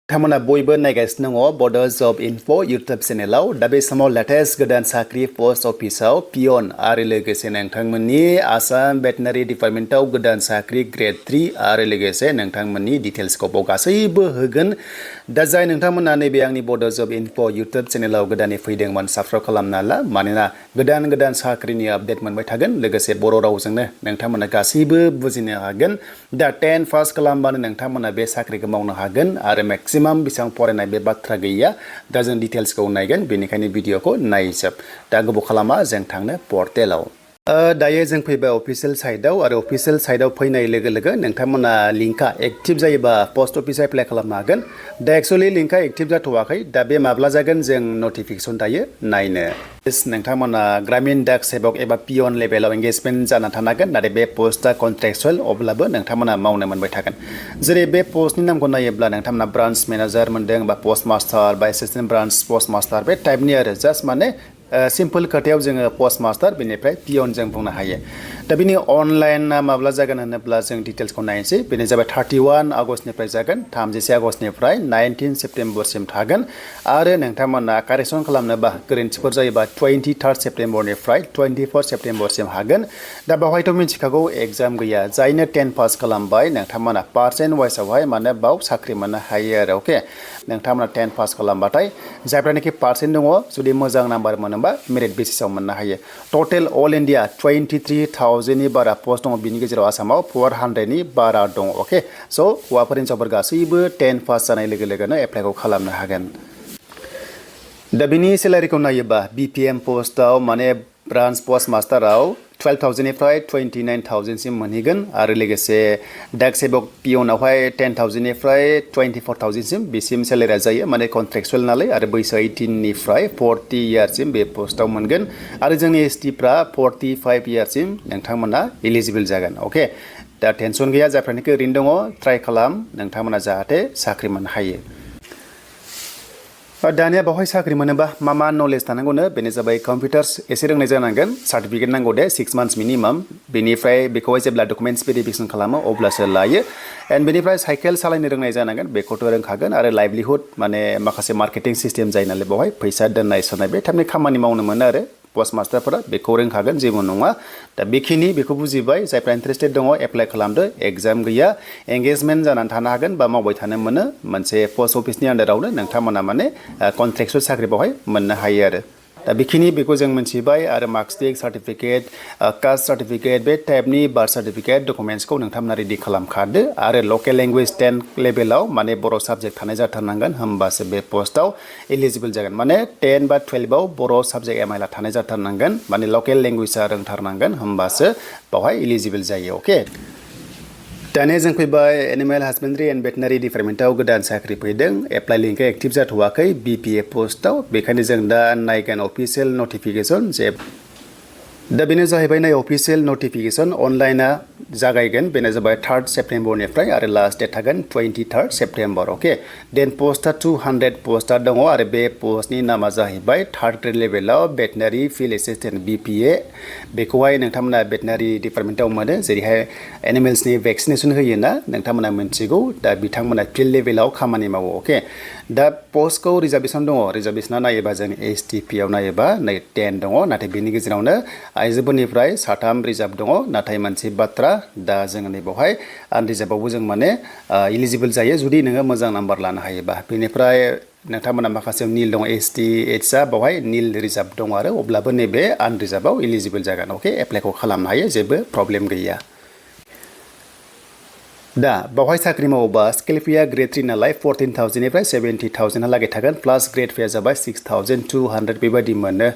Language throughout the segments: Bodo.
नोंथांमोना बयबो नायगासिनो दङ बड' जब इनफो इउटुब चेनेलाव दा बे समाव लेटेस्ट गोदान साख्रि पोस्ट अफिसाव पियन आरो लोगोसे नोंथांमोननि आसाम भेटेनारि डिपार्टमेन्टआव गोदान साख्रि ग्रेड 3 आरो लोगोसे नोंथांमोननि डिटेल्सखौ गासैबो होगोन दा जाय नोंथांमोना नैबे आंनि बड' जब इनफो इउटुब चेनेलाव गोदानै फैदोंमोन साबस्क्राइब खालामना ला मानोना गोदान साख्रिनि आपडेट मोनबाय थागोन लोगोसे बर' रावजोंनो नोंथांमोना गासैबो बुजिनो हागोन दा 10 पास खालामबानो नोंथांमोना बे साख्रिखौ मावनो हागोन आरो मैक्सिमाम बेसेबां फरायनाय बे बाथ्रा गैया दा जों डिटेल्सखौ नायगोन बेनिखायनो भिडिअखौ नायजोब दा गोबाव खालामा जों थांनो पर्टेलाव दायो जों फैबाय अफिशियेल साइटआव आरो अफिशियेल साइटआव फैनाय लोगो लोगो नोंथांमोना लिंकआ एक्टिभ जायोबा पोस्ट अफिसाव एप्लाइ खालामनो हागोन दा एक्चुअली लिंकआ एक्टिभ जाथ'वाखै दा बे माब्ला जागोन जों नटिफिकेसन दायो नायनो नोंथांमोना ग्रामीण डाक सेवक एबा पियन लेभेलाव एंगेजमेन्ट जाना थानांगोन नाथाय बे पोस्टआ कन्ट्रेक्चुएल अब्लाबो नोंथांमोना मावनो मोनबाय थागोन जेरै बे पोस्टनि नामखौ नायोब्ला नोंथांमोना ब्रान्च मेनेजार मोनदों बा पोस्ट मास्टार बा एसिस्टेन्ट ब्रान्च पोस्ट मास्टार बे टाइपनि आरो जास्ट माने सिम्पल खोथायाव जोङो पोस्ट मास्टार बेनिफ्राय पियन जों बुंनो हायो दा बिनि अनलाइना माब्ला जागोन होनोब्ला जों डिटेल्सखौ नायनोसै बेनो जाबाय 31 आगस्टनिफ्राय जागोन 30 आगस्टनिफ्राय 19 सेप्टेम्बरसिम थागोन आरो नोंथांमोना कारेक्सन खालामनोबा गोरोन्थिफोर जायोबा 23 सेप्टेम्बरनिफ्राय 24 सेप्टेम्बरसिम हागोन दा बेवहायथ' मिथिखागौ एग्जाम गैया जायनो 10 पास खालामबाय नोंथांमोना पार्सेन्ट वाइसआवहाय माने बाव साख्रि मोननो हायो आरो अके नोंथांमोना 10 पास खालामबाथाय जायफ्रानोखि पार्सेन्ट दङ जुदि मोजां नाम्बार मोनोबा मेरिट बेसिसाव मोननो हायो टटेल अल इन्डिया 23,000 नि बारा पोस्ट दङ बिनि गेजेराव आसामाव 400 नि बारा दङ अके स' हौवाफोर हिन्जावफोर गासैबो 10 पास जानाय लोगो लोगोनो एप्लाइखौ खालामनो हागोन दा बिनि सेलारिखौ नायोबा बिपिएम पोस्टआव माने ब्रान्च पोस्ट मास्टाराव 12,000 निफ्राय 29,000 सिम मोनहैगोन आरो लोगोसे डाक सेवक पियनावहाय 10,000 निफ्राय 24,000 सिम बेसिम सेलारिया जायो माने कन्ट्रेक्चुएल नालाय आरो बैसो 18 निफ्राय 40 इयारसिम बे पोस्टआव मोनगोन आरो जोंनि एसटिफ्रा 45 इयारसिम नोंथांमोना एलिजिबल जागोन अके दा टेनसन गैया जायफ्रानोखि ओरैनो दङ ट्राइ खालाम नोंथांमोना जाहाथे साख्रि मोननो हायो दानिया बेवहाय साख्रि मोनोबा मा नलेज थानांगौनो बेनो जाबाय कम्पिउटार्स एसे रोंनाय जानांगोन सार्टिफिकेट नांगौ दे 6 मान्थ्स मिनिमाम बेनिफ्राय बेखौहाय जेब्ला डकुमेन्ट्स भेरिफिकेसन खालामो अब्लासो लायो एन्ड बेनिफ्राय साइकेल सालायनो रोंनाय जानांगोन बेखौथ' रोंखागोन आरो लाइभलिहुड माने माखासे मार्केटिं सिस्टेम जायो नालाय बेवहाय फैसा दोननाय सोनाय बे टाइपनि खामानि मावनो मोनो आरो पोस्ट मास्टारफोरा बेखौ रोंखागोन जेबो नङा दा बेखौ बुजिबाय जायफ्रा इन्टारेस्टेड दङ एप्लाइ खालामदो एग्जाम गैया एंगेजमेन्ट जानानै थानो हागोन बा मावबाय थानो मोनो मोनसे पोस्ट अफिसनि आन्डारावनो नोंथांमोना माने कन्ट्रेक्चुएल साख्रि बेवहाय मोननो हायो आरो दा बेखौ जों मिथिबाय आरो मार्कस्टिक सार्टिफिकेट कास्ट सार्टिफिकेट बे टाइपनि बार्थ सार्टिफिकेट डकुमेन्ट्सखौ नोंथांमोना रेडि खालामखादो आरो लकेल लेंगुवेज 10 लेभेलाव माने बर' साबजेक्ट थानाय जाथारनांगोन होमबासो बे पोस्टआव एलिजिबल जागोन माने 10 बा 12 आव बर' साबजेक्ट एमआइल थानाय जाथारनांगोन माने लकेल लेंगुवेजआ रोंथारनांगोन होमबासो बेवहाय एलिजिबल जायो अके दानिया जों फैबाय एनिमेल हासबेन्ड्रि एन्ड भेटेनारि डिपार्टमेन्टआव गोदान साख्रि फैदों एप्लाइ लिंकआ एक्टिभ जाथ'वाखै बिपिए पोस्टआव बेखायनो जों दा नायगोन अफिसियेल नटिफिकेसन जे दा बेनो जाहैबाय नै अफिसियेल नटिफिकेसन अनलाइना जागायगोन बेनो जाबाय 3 सेप्टेम्बरनिफ्राय आरो लास्ट डेट थागोन 23 सेप्टेम्बर अके देन पोस्टआ 200 पोस्टआ दङ आरो बे पोस्टनि नामा जाहैबाय 3rd ग्रेड लेभेलाव भेटेनारि फिल्ड एसिस्टेन्ट बिपिए बेखौहाय नोंथांमोना भेटेनारि डिपार्टमेन्टआव मोनो जेरैहाय एनिमेल्सनि भेक्सिनेसन होयोना नोंथांमोना मिन्थिगौ दा बिथांमोना फिल्ड लेभेलाव खामानि मावो अके दा पोस्टखौ रिजार्भेसन दङ रिजार्भेसना नायोबा जों एसटिपिआव नायोबा नै 10 दङ नाथाय बेनि गेजेरावनो आइजोफोरनिफ्राय 3 रिजार्भ दङ नाथाय मोनसे बाथ्रा दा जोङो नैबावहाय आनरिजार्भआवबो जों माने एलिजिबल जायो जुदि नोङो मोजां नाम्बार लानो हायोबा बेनिफ्राय नोंथांमोना माखासे निल दङ एसटि एचआ बेवहाय निल रिजार्भ दङ आरो अब्लाबो नैबे आनरिजार्भआव एलिजिबल जागोन अके एप्लाइखौ खालामनो हायो जेबो प्रब्लेम गैया दा बेवहाय साख्रि मावोबा स्केल फिया ग्रेड 3 नालाय 14,000 निफ्राय 70,000 हालागै थागोन प्लास ग्रेड फिया जाबाय 6,200 बेबायदि मोनो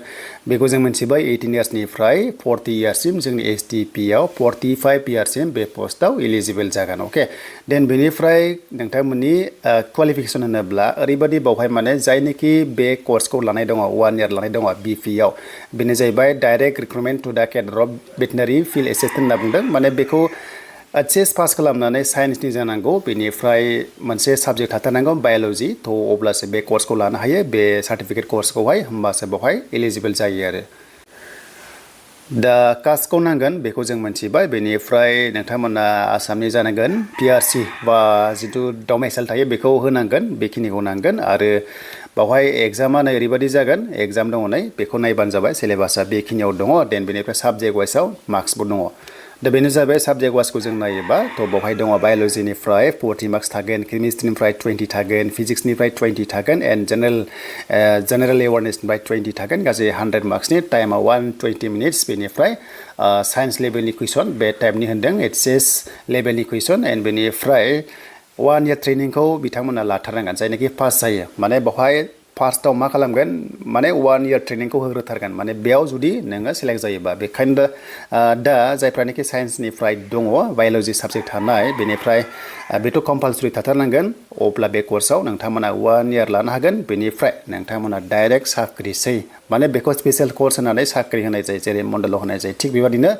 बेखौ जों मिथिबाय 18 इयार्सनिफ्राय 40 इयार्ससिम जोंनि एसटिपिआव 45 इयार्ससिम बे पोस्टआव एलिजिबल जागोन अके देन बेनिफ्राय नोंथांमोननि क्वालिफिकेसन होनोब्ला ओरैबायदि बेवहाय माने जायनोखि बे कर्सखौ लानाय दङ 1 इयार लानाय दङ बिपिआव बेनो जाहैबाय डाइरेक्ट रिक्रुटमेन्ट टु द केडर अफ भेटेनारि फिल्ड एसिस्टेन्ट होनना बुंदों माने बेखौ एचएस पास खालामनानै साइन्सनि जानांगौ बेनिफ्राय मोनसे साबजेक्ट थाथारनांगौ बाय'ल'जि थ' अब्लासो बे कर्सखौ लानो हायो बे सार्टिफिकेट कर्सखौहाय होमबासो बेवहाय एलिजिबल जायो आरो दा कास्टखौ नांगोन बेखौ जों मोनथिबाय बेनिफ्राय नोंथांमोना आसामनि जानांगोन PRC बा जिथु डमेसाइल थायो बेखौ होनांगोन बेखिनिखौ नांगोन आरो बावहाय एग्जामा नै ओरैबायदि जागोन एग्जाम दङ नै बेखौ नायबानो जाबाय सिलेबासा बेखिनियाव दङ देन बेनिफ्राय साबजेक्ट वाइसआव मार्क्सबो दङ दा बेनो जाबाय साबजेक्ट वाइसखौ जों नायोबा थ' बावहाय दङ बाय'लजिनिफ्राय 40 मार्क्स थागोन केमिस्ट्रिनिफ्राय 20 थागोन फिजिक्सनिफ्राय 20 थागोन एन्ड जेनेरेल एवारनेसनिफ्राय 20 थागोन गासै 100 मार्क्सनि टाइमा 120 मिनिट्स बेनिफ्राय साइन्स लेभेलनि कुइसन बे टाइपनि होन्दों HSS लेभेलनि कुइसन एन्ड बेनिफ्राय 1 इयार ट्रेनिंखौ बिथांमोना लाथारनांगोन जायनाखि पास जायो माने बावहाय फार्स्टआव मा खालामगोन माने 1 इयार ट्रेनिंखौ होग्रोथारगोन माने बेयाव जुदि नोङो सेलेक्ट जायोबा बेखायनो दा जायफ्रानोखि साइन्सनिफ्राय दङ बाय'लजि साबजेक्ट थानाय बेनिफ्राय बेथ' कम्पालसरि थाथारनांगोन अब्ला बे कर्सआव नोंथांमोना 1 इयार लानो हागोन बेनिफ्राय नोंथांमोना डाइरेक्ट साख्रिसै माने बेखौ स्पेशेल कर्स होनानै साख्रि होनाय जायो जेरै मण्डलाव होनाय जायो थिग बेबादिनो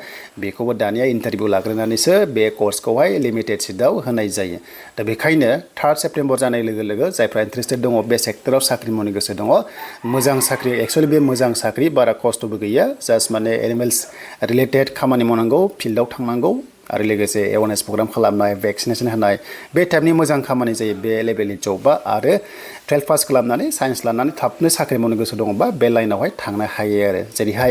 बेखौबो दानिया इन्टारभिउ लाग्रोनानैसो बे कर्सखौहाय लिमिटेड सिटआव होनाय जायो दा बेखायनो 3 सेप्तेम्बर जानाय लोगो लोगो जायफ्रा इन्टारेस्टेड दङ बे सेक्टराव साख्रि मावनो गोसो दङ मोजां साख्रि एक्चुअलि बे मोजां साख्रि बारा खस्थ'बो गैया जास्ट माने एनिमेल्स रिलेटेड खामानि मावनांगौ फिल्डआव थांनांगौ आरो लोगोसे एवारनेस प्रग्राम खालामनाय भेक्सिनेसन होनाय बे टाइपनि मोजां खामानि जायो बे लेभेलनि जबा आरो 12 पास खालामनानै साइन्स लानानै थाबनो साख्रि मावनो गोसो दङबा बे लाइनावहाय थांनो हायो आरो जेरैहाय